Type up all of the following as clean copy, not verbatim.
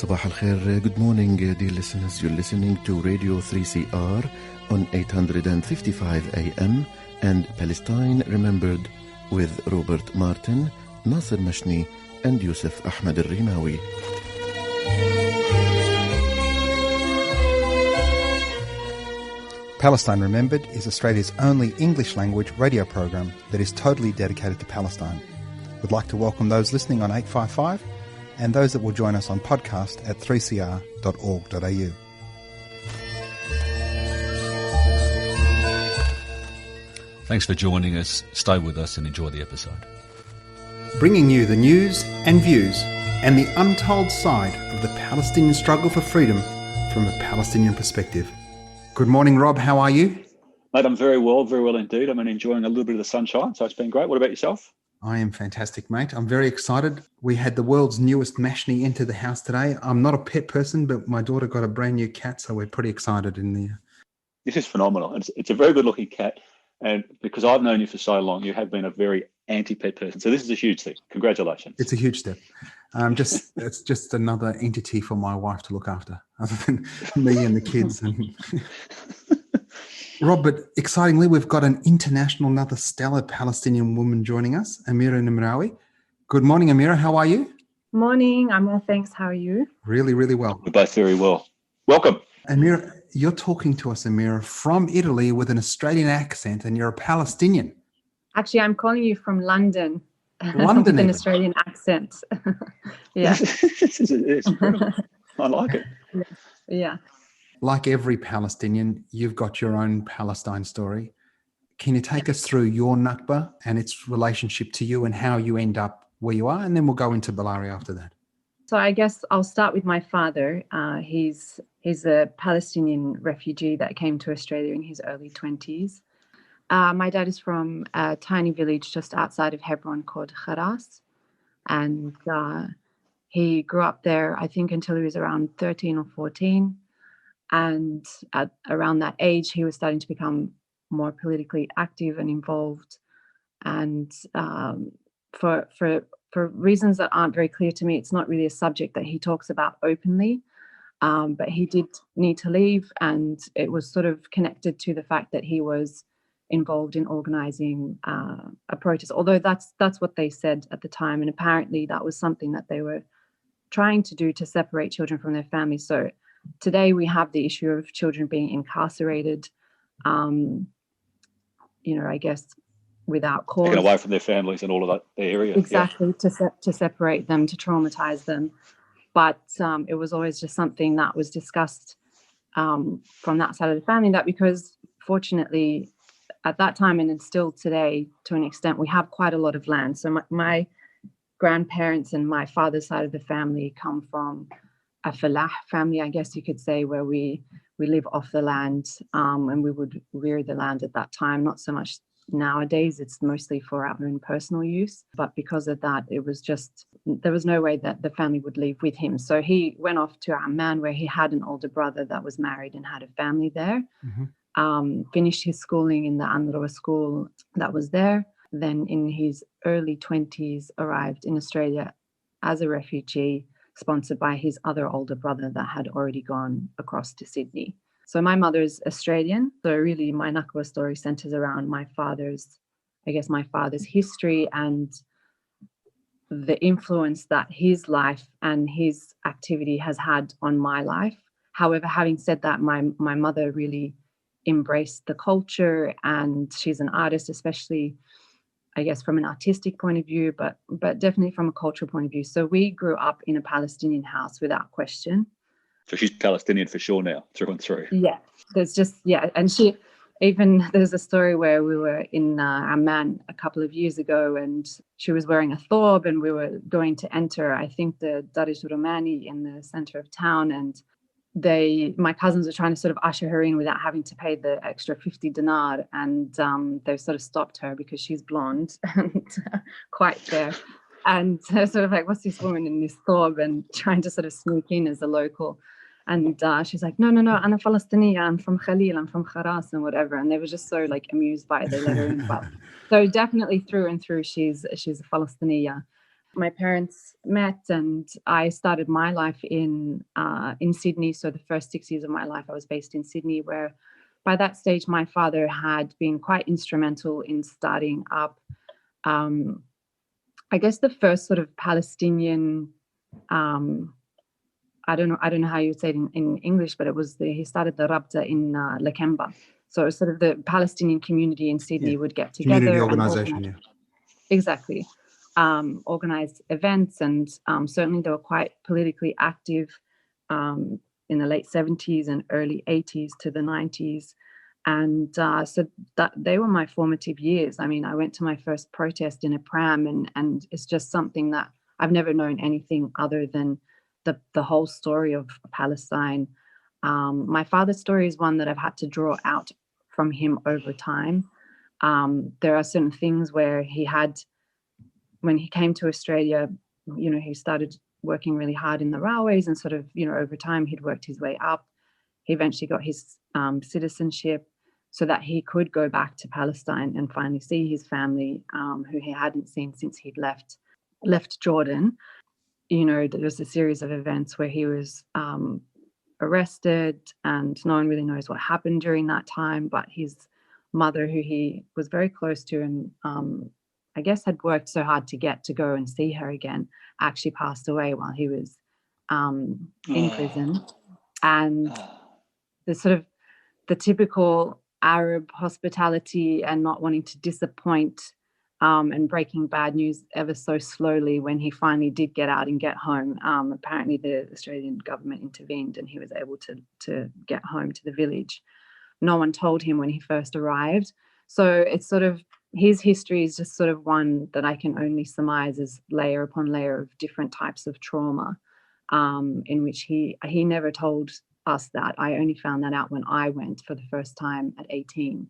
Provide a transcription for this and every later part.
Sabah al-Khair, good morning, dear listeners. You're listening to Radio 3CR on 855 AM and Palestine Remembered with Robert Martin, Nasser Mashni, and Yusuf Ahmed al-Rimawi. Palestine Remembered is Australia's only English-language radio program that is totally dedicated to Palestine. We'd like to welcome those listening on 855 and those that will join us on podcast at 3cr.org.au. Thanks for joining us. Stay with us and enjoy the episode. Bringing you the news and views and the untold side of the Palestinian struggle for freedom from a Palestinian perspective. Good morning, Rob. How are you? Mate, I'm very well indeed. I'm enjoying a little bit of the sunshine, so it's been great. What about yourself? I am fantastic, mate. I'm very excited. We had the world's newest mashni enter the house today. I'm not a pet person, but my daughter got a brand new cat, so we're pretty excited in there. This is phenomenal. It's a very good-looking cat, and because I've known you for so long, you have been a very anti-pet person. So this is a huge thing. Congratulations. It's a huge step. It's just another entity for my wife to look after, other than me and the kids. Rob, but excitingly, we've got another stellar Palestinian woman joining us, Amira Nimrawi. Good morning, Amira. How are you? Morning. I'm well, thanks. How are you? Really, really well. We're both very well. Welcome. Amira, you're talking to us, Amira, from Italy with an Australian accent, and you're a Palestinian. Actually, I'm calling you from London. London with an Australian accent. Yeah. It's incredible. I like it. Yeah. Like every Palestinian, you've got your own Palestine story. Can you take us through your Nakba and its relationship to you and how you end up where you are? And then we'll go into Balari after that. So I guess I'll start with my father. He's a Palestinian refugee that came to Australia in his early 20s. My dad is from a tiny village just outside of Hebron called Kharas. And he grew up there, I think, until he was around 13 or 14. And at around that age, he was starting to become more politically active and involved. And for reasons that aren't very clear to me, it's not really a subject that he talks about openly. But he did need to leave, and it was sort of connected to the fact that he was involved in organizing a protest. Although that's what they said at the time, and apparently that was something that they were trying to do to separate children from their families. So today we have the issue of children being incarcerated, I guess without cause. Taken away from their families and all of that area. Exactly, yeah. to separate them, to traumatize them. But it was always just something that was discussed from that side of the family, that because fortunately at that time and still today to an extent, we have quite a lot of land. So my grandparents and my father's side of the family come from a falah family, I guess you could say, where we live off the land, and we would rear the land at that time. Not so much nowadays, it's mostly for our own personal use. But because of that, it was just, there was no way that the family would leave with him. So he went off to Amman, where he had an older brother that was married and had a family there. Mm-hmm. Finished his schooling in the Amira school that was there. Then in his early 20s, arrived in Australia as a refugee, sponsored by his other older brother that had already gone across to Sydney. So my mother's Australian. So really my Nakba story centers around my father's history and the influence that his life and his activity has had on my life. However, having said that, my mother really embraced the culture, and she's an artist, especially I guess from an artistic point of view, but definitely from a cultural point of view. So we grew up in a Palestinian house without question. So she's Palestinian for sure now, through and through. Yeah, and there's a story where we were in Amman a couple of years ago, and she was wearing a thobe, and we were going to enter, I think, the Darij Romani in the center of town, and my cousins were trying to sort of usher her in without having to pay the extra 50 dinar, and they sort of stopped her because she's blonde and quite fair, and they're sort of like, what's this woman in this thobe, and trying to sort of sneak in as a local. And she's like, no, Ana Palestinian, I'm from Khalil, I'm from Kharas and whatever. And they were just so amused by it. They let her in. But so definitely through and through, she's a Palestinian. My parents met, and I started my life in Sydney. So the first 6 years of my life, I was based in Sydney, where by that stage, my father had been quite instrumental in starting up, I guess, the first sort of Palestinian. I don't know how you would say it in English, but he started the Rabta in Lakemba. So it was sort of the Palestinian community in Sydney would get together. Community organisation, yeah. Exactly. Organized events, and certainly they were quite politically active in the late 70s and early 80s to the 90s. And so that they were my formative years. I mean, I went to my first protest in a pram, and it's just something that I've never known anything other than the whole story of Palestine. My father's story is one that I've had to draw out from him over time. There are certain things where when he came to Australia, he started working really hard in the railways, and sort of, over time he'd worked his way up. He eventually got his citizenship so that he could go back to Palestine and finally see his family, who he hadn't seen since he'd left Jordan. There was a series of events where he was arrested, and no one really knows what happened during that time. But his mother, who he was very close to and I guess had worked so hard to get to go and see her again, actually passed away while he was in prison. And the typical Arab hospitality and not wanting to disappoint and breaking bad news ever so slowly when he finally did get out and get home. Apparently the Australian government intervened and he was able to get home to the village. No one told him when he first arrived. So it's sort of, his history is just sort of one that I can only surmise as layer upon layer of different types of trauma, in which he never told us that. I only found that out when I went for the first time at 18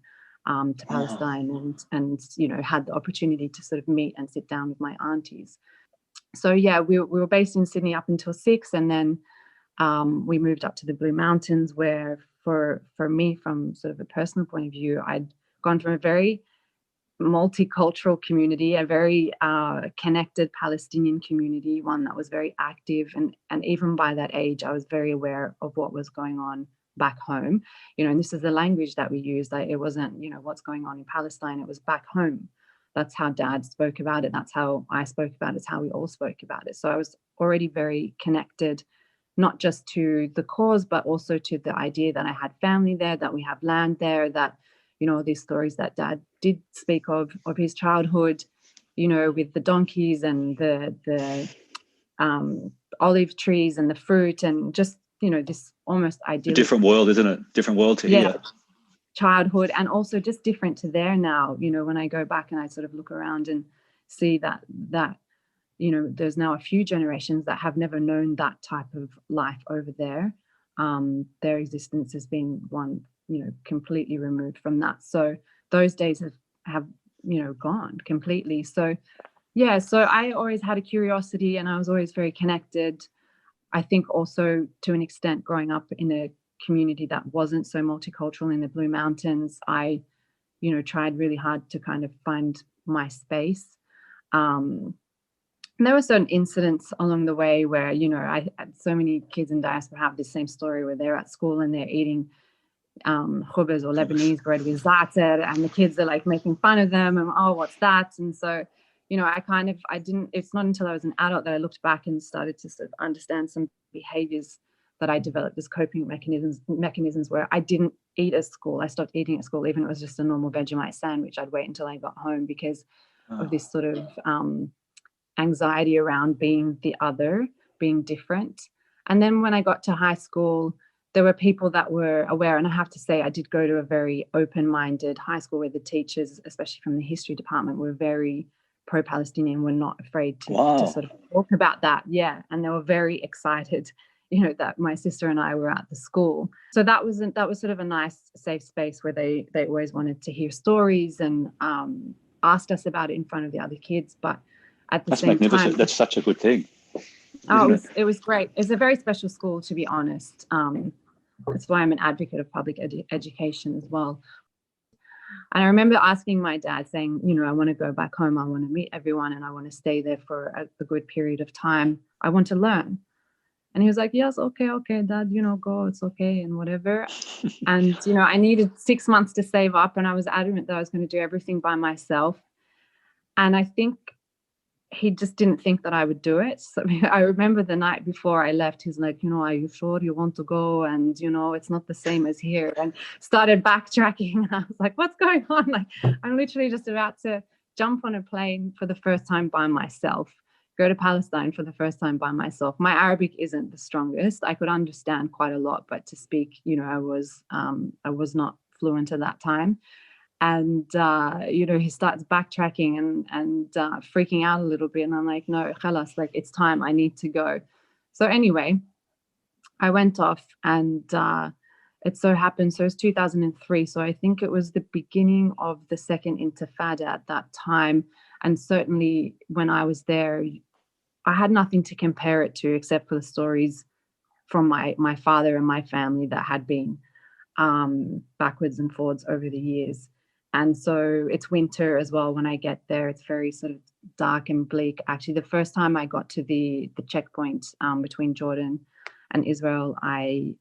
to Palestine and had the opportunity to sort of meet and sit down with my aunties. So yeah, we were based in Sydney up until 6, and then we moved up to the Blue Mountains, where for me, from sort of a personal point of view, I'd gone from a very multicultural community, a very connected Palestinian community, one that was very active, and even by that age I was very aware of what was going on back home, and this is the language that we used. It wasn't what's going on in Palestine, it was back home. That's how Dad spoke about it, that's how I spoke about it, it's how we all spoke about it. So I was already very connected, not just to the cause, but also to the idea that I had family there, that we have land there, that these stories that Dad did speak of his childhood, with the donkeys and the olive trees and the fruit, and just this almost idyllic, a different world, isn't it? Different world to here. Childhood, and also just different to there now. When I go back and I sort of look around and see that there's now a few generations that have never known that type of life over there. Their existence has been one completely removed from that. So those days have gone completely. So yeah, so I always had a curiosity, and I was always very connected. I think also to an extent, growing up in a community that wasn't so multicultural in the Blue Mountains, I tried really hard to kind of find my space. And there were certain incidents along the way where I had so many kids in diaspora have the same story, where they're at school and they're eating khubz or Lebanese bread with za'atar, and the kids are like making fun of them and, oh, what's that? And so I didn't, it's not until I was an adult that I looked back and started to sort of understand some behaviors that I developed as coping mechanisms where I didn't eat at school. I stopped eating at school, even if it was just a normal Vegemite sandwich. I'd wait until I got home because of this sort of anxiety around being the other, being different. And then when I got to high school, there were people that were aware, and I have to say I did go to a very open-minded high school where the teachers, especially from the history department, were very pro-Palestinian, were not afraid to sort of talk about that. Yeah, and they were very excited, that my sister and I were at the school. So that was sort of a nice, safe space where they always wanted to hear stories and asked us about it in front of the other kids. But at the same time, that's such a good thing. It was great. It's a very special school, to be honest. That's why I'm an advocate of public education as well. And I remember asking my dad, saying, I want to go back home. I want to meet everyone and I want to stay there for a good period of time. I want to learn. And he was like, yes, okay, dad, go, it's okay, and whatever. And, I needed 6 months to save up, and I was adamant that I was going to do everything by myself. And I think he just didn't think that I would do it. So I remember the night before I left, he's like, are you sure you want to go? And, it's not the same as here. And started backtracking. And I was like, what's going on? Like, I'm literally just about to jump on a plane for the first time by myself, go to Palestine for the first time by myself. My Arabic isn't the strongest. I could understand quite a lot, but to speak, I was not fluent at that time. And, he starts backtracking and freaking out a little bit. And I'm like, no, khalas, like, it's time. I need to go. So anyway, I went off, and it so happened. So it was 2003. So I think it was the beginning of the second Intifada at that time. And certainly when I was there, I had nothing to compare it to except for the stories from my father and my family that had been backwards and forwards over the years. And so it's winter as well when I get there. It's very sort of dark and bleak. Actually, the first time I got to the checkpoint between Jordan and Israel, I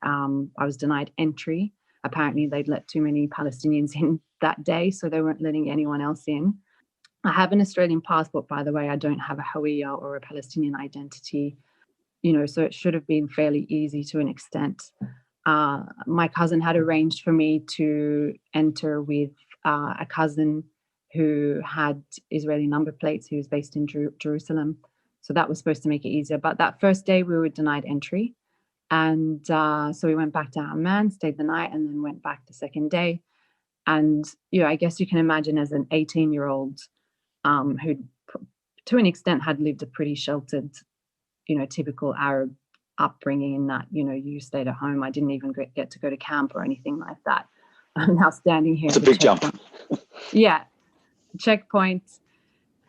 was denied entry. Apparently, they'd let too many Palestinians in that day, so they weren't letting anyone else in. I have an Australian passport, by the way. I don't have a Hawiyya or a Palestinian identity, so it should have been fairly easy to an extent. My cousin had arranged for me to enter with a cousin who had Israeli number plates, who was based in Jerusalem. So that was supposed to make it easier. But that first day we were denied entry. And so we went back to Amman, stayed the night, and then went back the second day. And, I guess you can imagine as an 18-year-old who, to an extent, had lived a pretty sheltered, typical Arab upbringing in that, you stayed at home. I didn't even get to go to camp or anything like that. I'm now standing here. It's a big jump. Yeah, checkpoint.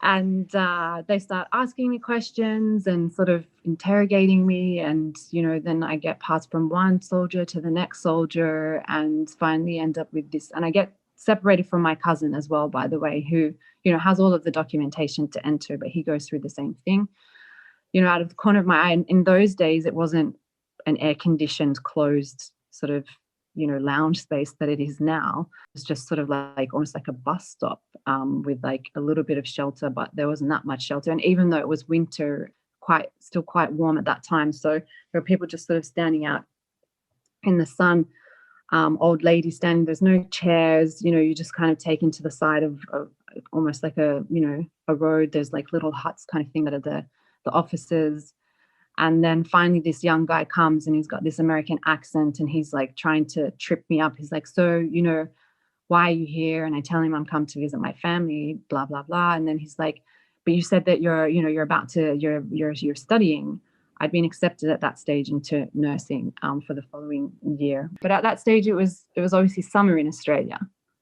And they start asking me questions and sort of interrogating me. And, then I get passed from one soldier to the next soldier and finally end up with this. And I get separated from my cousin as well, by the way, who, has all of the documentation to enter, but he goes through the same thing. Out of the corner of my eye, in those days, it wasn't an air-conditioned, closed sort of, lounge space that it is now. It's just sort of like almost like a bus stop with like a little bit of shelter, but there wasn't that much shelter. And even though it was winter, still quite warm at that time. So there were people just sort of standing out in the sun, old ladies standing. There's no chairs, you just kind of taken to the side of almost like a road. There's like little huts kind of thing that are the offices. And then finally this young guy comes and he's got this American accent and he's like trying to trip me up. He's like, so, why are you here? And I tell him I'm come to visit my family, blah, blah, blah. And then he's like, but you said that you're studying. I'd been accepted at that stage into nursing for the following year. But at that stage, it was obviously summer in Australia.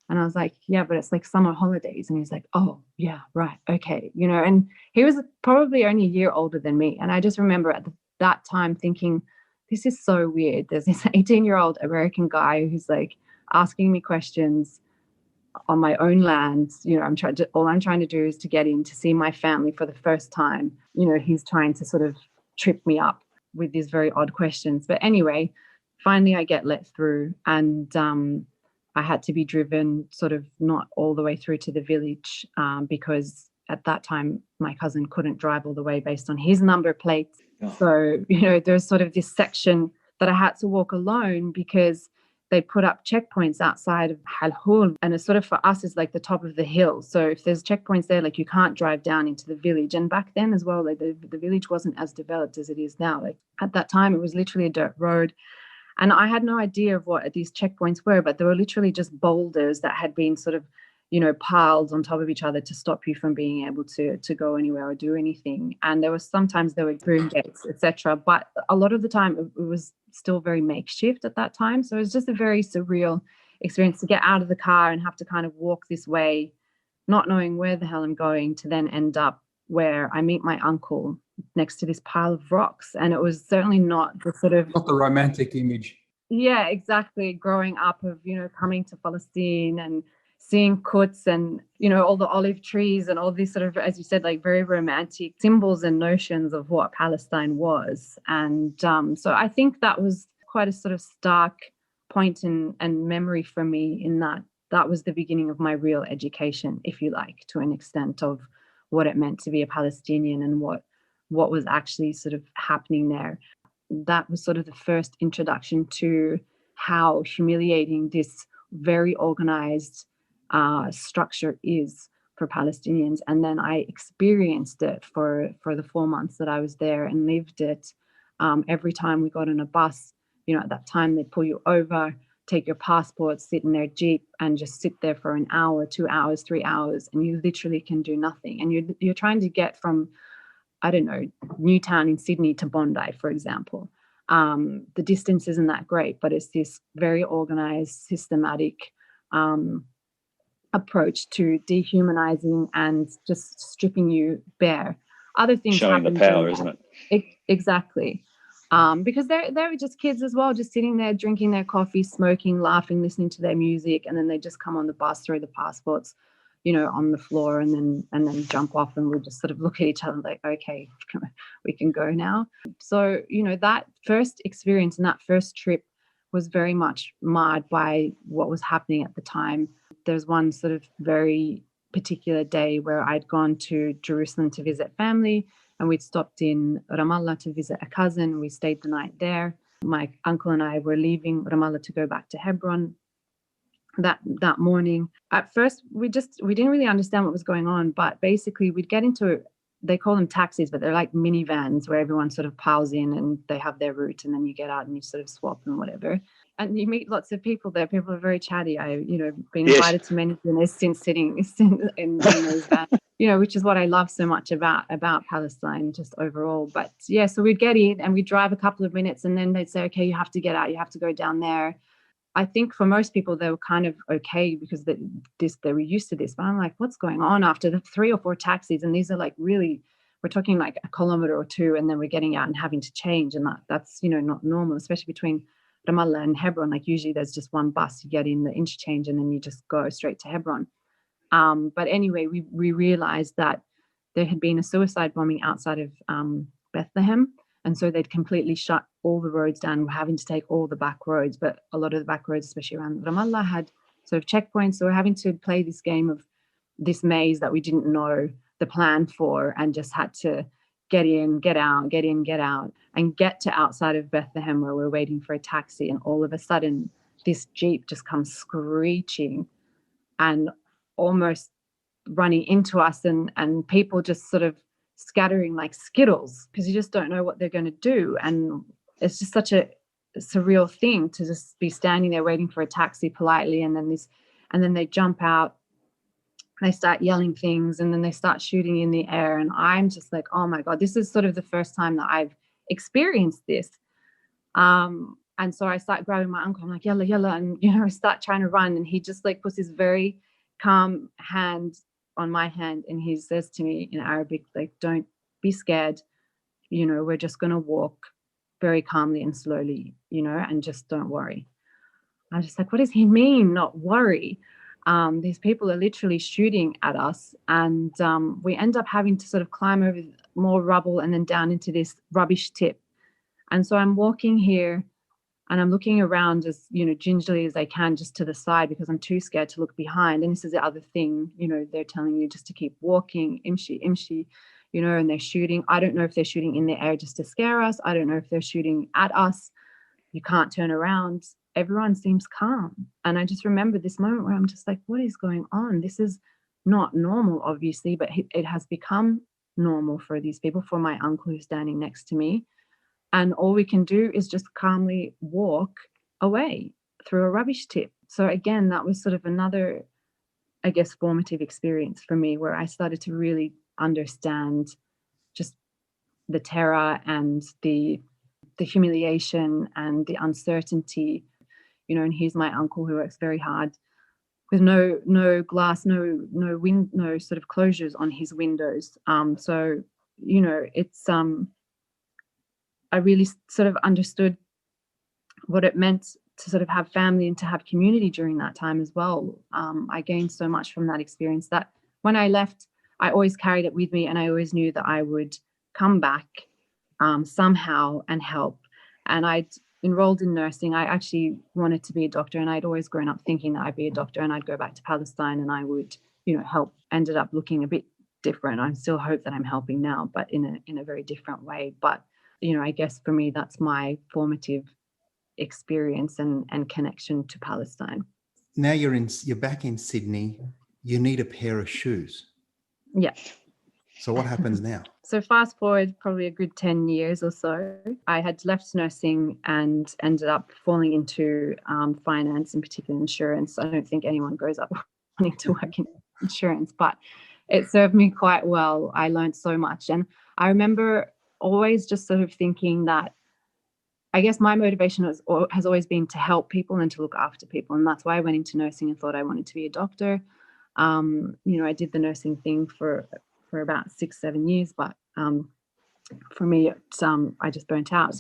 And I was like, yeah, but it's like summer holidays. And he's like, oh, yeah, right. Okay. And he was probably only a year older than me. And I just remember at that time thinking, this is so weird. There's this 18-year-old American guy who's like asking me questions on my own land. All I'm trying to do is to get in to see my family for the first time. He's trying to sort of trip me up with these very odd questions. But anyway, finally I get let through, and I had to be driven sort of not all the way through to the village because at that time my cousin couldn't drive all the way based on his number plates. Oh. So, there's sort of this section that I had to walk alone because they put up checkpoints outside of Halhul, and it's sort of for us is like the top of the hill. So if there's checkpoints there, like you can't drive down into the village. And back then as well, like the village wasn't as developed as it is now. Like at that time, it was literally a dirt road. And I had no idea of what these checkpoints were, but they were literally just boulders that had been sort of, piled on top of each other to stop you from being able to go anywhere or do anything. And sometimes there were broom gates, etc. But a lot of the time it was still very makeshift at that time. So it was just a very surreal experience to get out of the car and have to kind of walk this way, not knowing where the hell I'm going, to then end up where I meet my uncle next to this pile of rocks. And it was certainly not the sort of... Not the romantic image. Yeah, exactly. Growing up of, coming to Palestine and, seeing kuts and, all the olive trees and all these sort of, as you said, like very romantic symbols and notions of what Palestine was. And so I think that was quite a sort of stark point and memory for me, in that was the beginning of my real education, if you like, to an extent, of what it meant to be a Palestinian and what was actually sort of happening there. That was sort of the first introduction to how humiliating this very organized structure is for Palestinians. And then I experienced it for the 4 months that I was there and lived it. Every time we got on a bus, at that time they'd pull you over, take your passport, sit in their Jeep and just sit there for an hour, 2 hours, 3 hours, and you literally can do nothing. And you're trying to get from, I don't know, Newtown in Sydney to Bondi, for example. The distance isn't that great, but it's this very organized, systematic approach to dehumanizing and just stripping you bare. Other things showing the power, isn't it? Exactly. Because they were just kids as well, just sitting there, drinking their coffee, smoking, laughing, listening to their music, and then they just come on the bus, throw the passports, on the floor, and then jump off, and we'll just sort of look at each other like, okay, we can go now. So, that first experience and that first trip was very much marred by what was happening at the time. There's one sort of very particular day where I'd gone to Jerusalem to visit family, and we'd stopped in Ramallah to visit a cousin. We stayed the night there. My uncle and I were leaving Ramallah to go back to Hebron that morning. At first, we didn't really understand what was going on, but basically we'd get into, they call them taxis, but they're like minivans where everyone sort of piles in and they have their route, and then you get out and you sort of swap and whatever. And you meet lots of people there. People are very chatty. I've been invited to many dinners since sitting in those vans, which is what I love so much about Palestine just overall. But yeah, so we'd get in and we'd drive a couple of minutes, and then they'd say, okay, you have to get out. You have to go down there. I think for most people, they were kind of okay because they were used to this. But I'm like, what's going on after the 3 or 4 taxis? And these are like really, we're talking like a kilometer or 2, and then we're getting out and having to change. And that's, not normal, especially between Ramallah and Hebron. Like usually there's just one bus, you get in the interchange and then you just go straight to Hebron. But anyway, we realized that there had been a suicide bombing outside of Bethlehem. And so they'd completely shut all the roads down. We're having to take all the back roads, but a lot of the back roads, especially around Ramallah, had sort of checkpoints. So we're having to play this game of this maze that we didn't know the plan for, and just had to get in, get out, get in, get out, and get to outside of Bethlehem where we're waiting for a taxi. And all of a sudden, this Jeep just comes screeching and almost running into us, and people just sort of scattering like Skittles, because you just don't know what they're going to do. And it's just such a surreal thing to just be standing there waiting for a taxi politely, and then they jump out, they start yelling things, and then they start shooting in the air. And I'm just like, oh my God, this is sort of the first time that I've experienced this. And so I start grabbing my uncle. I'm like, yalla, yalla. And, I start trying to run. And he just like puts his very calm hand on my hand, and he says to me in Arabic, like, don't be scared. We're just going to walk very calmly and slowly, and just don't worry. I'm just like, what does he mean, not worry? These people are literally shooting at us, and we end up having to sort of climb over more rubble and then down into this rubbish tip. And so I'm walking here and I'm looking around as, gingerly as I can, just to the side, because I'm too scared to look behind. And this is the other thing, they're telling you just to keep walking, imshi, and they're shooting. I don't know if they're shooting in the air just to scare us. I don't know if they're shooting at us. You can't turn around. Everyone seems calm. And I just remember this moment where I'm just like, what is going on? This is not normal, obviously, but it has become normal for these people, for my uncle who's standing next to me. And all we can do is just calmly walk away through a rubbish tip. So again, that was sort of another, I guess, formative experience for me, where I started to really understand just the terror and the humiliation and the uncertainty, and here's my uncle who works very hard with no glass, no wind, no sort of closures on his windows. So, it's I really sort of understood what it meant to sort of have family and to have community during that time as well. I gained so much from that experience that when I left, I always carried it with me, and I always knew that I would come back somehow and help. And I'd enrolled in nursing. I actually wanted to be a doctor, and I'd always grown up thinking that I'd be a doctor and I'd go back to Palestine and I would, help. Ended up looking a bit different. I still hope that I'm helping now, but in a very different way. But, I guess for me, that's my formative experience and connection to Palestine. Now you're back in Sydney. You need a pair of shoes. Yeah. So what happens now? So fast forward probably a good 10 years or so, I had left nursing and ended up falling into finance, in particular insurance. I don't think anyone grows up wanting to work in insurance, but it served me quite well. I learned so much. And I remember always just sort of thinking that I guess my motivation has always been to help people and to look after people. And that's why I went into nursing and thought I wanted to be a doctor. I did the nursing thing for about 6-7 years, but for me, I just burnt out.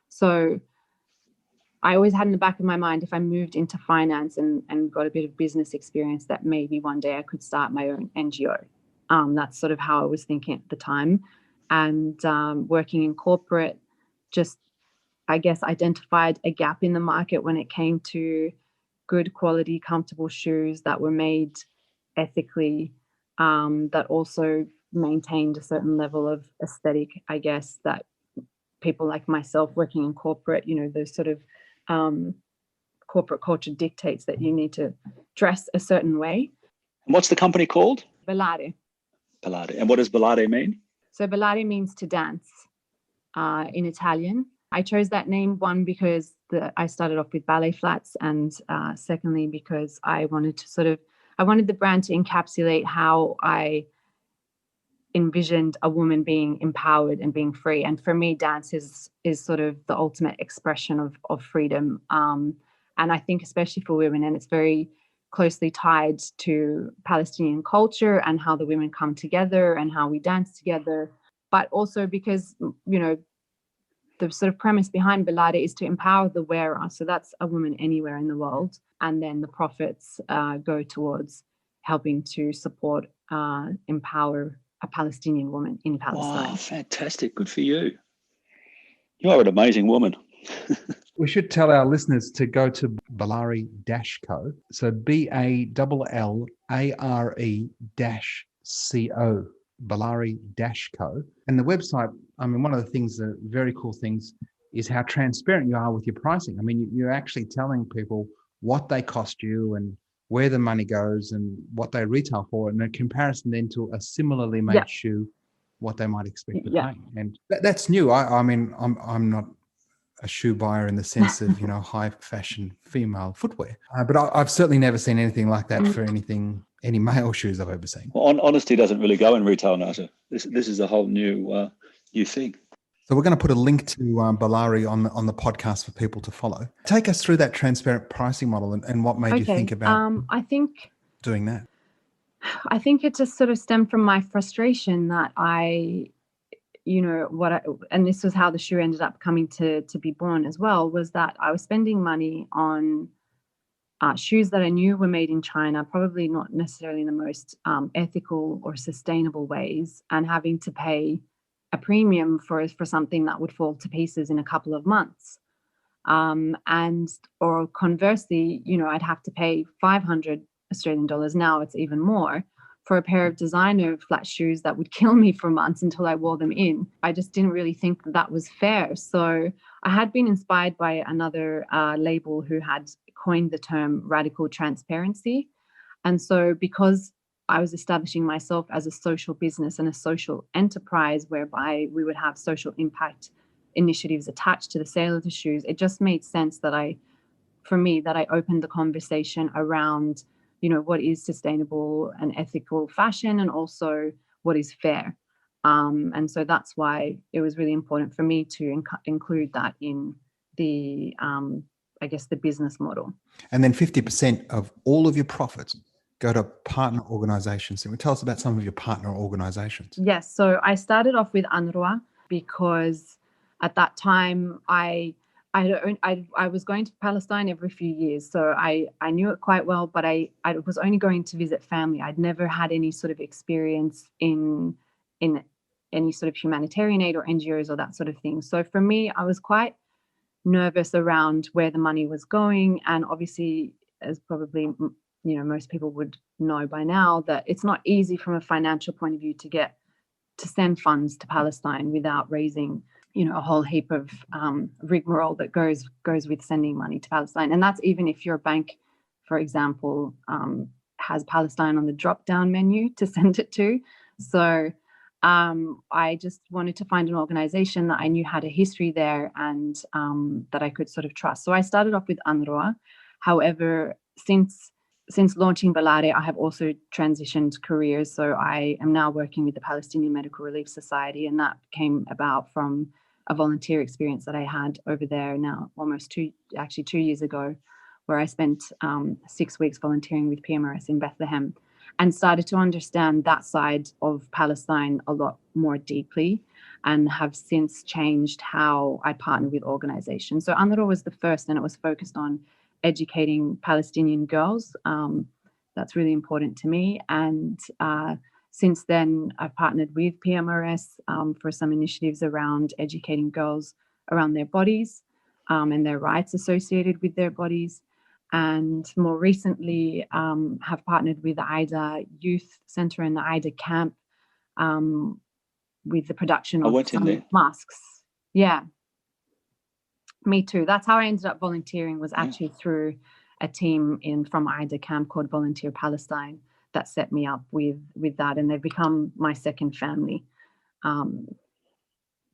So I always had in the back of my mind, if I moved into finance and got a bit of business experience, that maybe one day I could start my own NGO. That's sort of how I was thinking at the time. And working in corporate, just, I guess, identified a gap in the market when it came to good quality, comfortable shoes that were made ethically, that also maintained a certain level of aesthetic, I guess, that people like myself working in corporate, those sort of corporate culture dictates that you need to dress a certain way. And what's the company called? Ballare. Ballare. And what does Ballare mean? So Ballare means to dance in Italian. I chose that name, one, because I started off with ballet flats, and secondly, because I wanted the brand to encapsulate how I envisioned a woman being empowered and being free. And for me, dance is sort of the ultimate expression of freedom. And I think especially for women, and it's very closely tied to Palestinian culture and how the women come together and how we dance together. But also because, the sort of premise behind Ballare is to empower the wearer. So that's a woman anywhere in the world. And then the profits go towards helping to support, empower a Palestinian woman in Palestine. Wow, fantastic. Good for you. You are an amazing woman. We should tell our listeners to go to Ballare-Co. So BALLARE-CO. Ballare-Co. And the website, one of the things, the very cool things, is how transparent you are with your pricing. You're actually telling people what they cost you and where the money goes and what they retail for, and in comparison then to a similarly made shoe, what they might expect to pay. And that's new. I'm not a shoe buyer in the sense of, high fashion female footwear. But I've certainly never seen anything like that for any male shoes I've ever seen. Well, honesty doesn't really go in retail now. So this is a whole new thing. So we're going to put a link to Ballare on the podcast for people to follow. Take us through that transparent pricing model and what made you think about doing that. I think it just sort of stemmed from my frustration that and this was how the shoe ended up coming to be born as well, was that I was spending money on shoes that I knew were made in China, probably not necessarily in the most ethical or sustainable ways, and having to pay a premium for something that would fall to pieces in a couple of months. Or conversely, I'd have to pay 500 Australian dollars. Now it's even more for a pair of designer flat shoes that would kill me for months until I wore them in. I just didn't really think that was fair. So I had been inspired by another label who had coined the term radical transparency. And so because I was establishing myself as a social business and a social enterprise whereby we would have social impact initiatives attached to the sale of the shoes, it just made sense that I opened the conversation around, what is sustainable and ethical fashion, and also what is fair. And so that's why it was really important for me to include that in the, the business model. And then 50% of all of your profits go to partner organizations. So tell us about some of your partner organizations. Yes. So I started off with UNRWA because at that time I I was going to Palestine every few years, so I knew it quite well, but I was only going to visit family. I'd never had any sort of experience in any sort of humanitarian aid or NGOs or that sort of thing. So for me, I was quite nervous around where the money was going, and obviously, as probably most people would know by now, that it's not easy from a financial point of view to send funds to Palestine without raising a whole heap of rigmarole that goes with sending money to Palestine. And that's even if your bank, for example, has Palestine on the drop-down menu to send it to. So I just wanted to find an organization that I knew had a history there and that I could sort of trust. So I started off with UNRWA. However, since launching Balare, I have also transitioned careers. So I am now working with the Palestinian Medical Relief Society, and that came about from a volunteer experience that I had over there now almost 2 years ago, where I spent 6 weeks volunteering with PMRS in Bethlehem and started to understand that side of Palestine a lot more deeply, and have since changed how I partner with organizations. So UNRWA was the first, and it was focused on educating Palestinian girls. That's really important to me. And since then, I've partnered with PMRS for some initiatives around educating girls around their bodies and their rights associated with their bodies. And more recently, have partnered with the AIDA Youth Centre and the AIDA Camp with the production of some masks. Yeah. Me too. That's how I ended up volunteering, was actually through a team from AIDA Camp called Volunteer Palestine that set me up with that, and they've become my second family.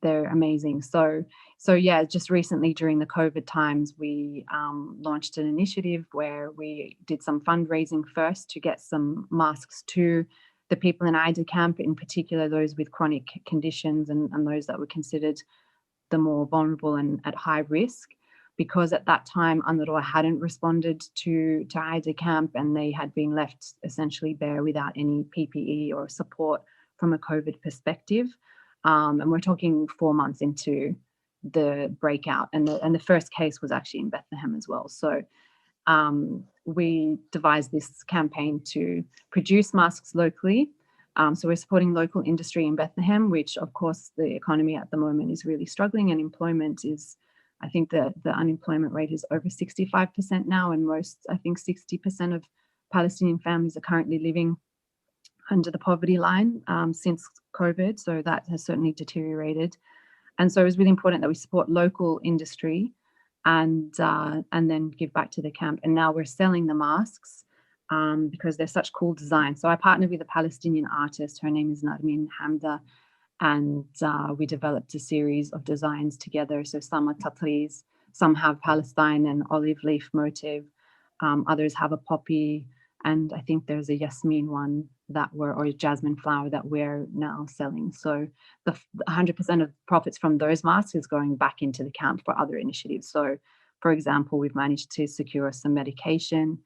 They're amazing. So yeah, just recently during the COVID times, we launched an initiative where we did some fundraising first to get some masks to the people in AIDA Camp, in particular those with chronic conditions and those that were considered the more vulnerable and at high risk, because at that time UNRWA hadn't responded to AIDA Camp, and they had been left essentially bare without any PPE or support from a COVID perspective. And we're talking 4 months into the breakout, and the first case was actually in Bethlehem as well. So we devised this campaign to produce masks locally. So we're supporting local industry in Bethlehem, which of course the economy at the moment is really struggling, and employment is, I think the unemployment rate is over 65% now, and I think 60% of Palestinian families are currently living under the poverty line since COVID. So that has certainly deteriorated. And so it was really important that we support local industry and then give back to the camp. And now we're selling the masks because they're such cool designs. So I partnered with a Palestinian artist. Her name is Narmin Hamda. And we developed a series of designs together. So some are tatris, some have Palestine and olive leaf motif. Others have a poppy. And I think there's a yasmin one or a jasmine flower that we're now selling. So the 100% of profits from those masks is going back into the camp for other initiatives. So for example, we've managed to secure some medication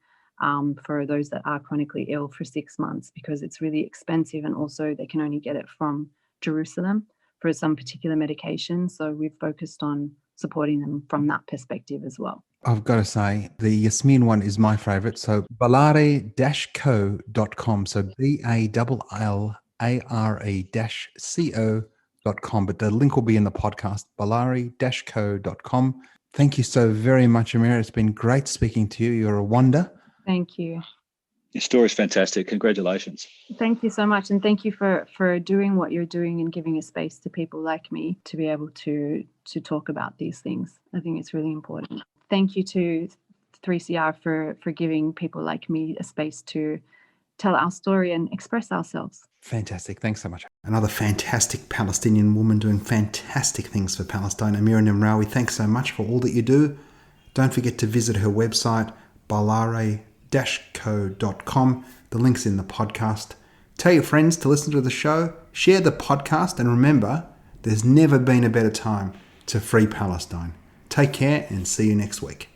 for those that are chronically ill for 6 months, because it's really expensive, and also they can only get it from Jerusalem for some particular medication. So we've focused on supporting them from that perspective as well. I've got to say, the Yasmin one is my favorite. So ballare-co.com. So BALLARE-CO.com. But the link will be in the podcast, ballare-co.com. Thank you so very much, Amira. It's been great speaking to you. You're a wonder. Thank you. Your story is fantastic. Congratulations. Thank you so much. And thank you for doing what you're doing and giving a space to people like me to be able to talk about these things. I think it's really important. Thank you to 3CR for giving people like me a space to tell our story and express ourselves. Fantastic. Thanks so much. Another fantastic Palestinian woman doing fantastic things for Palestine. Amira Nimraoui, thanks so much for all that you do. Don't forget to visit her website, ballare-co.com. The link's in the podcast. Tell your friends to listen to the show. Share the podcast. And remember, there's never been a better time to free Palestine. Take care and see you next week.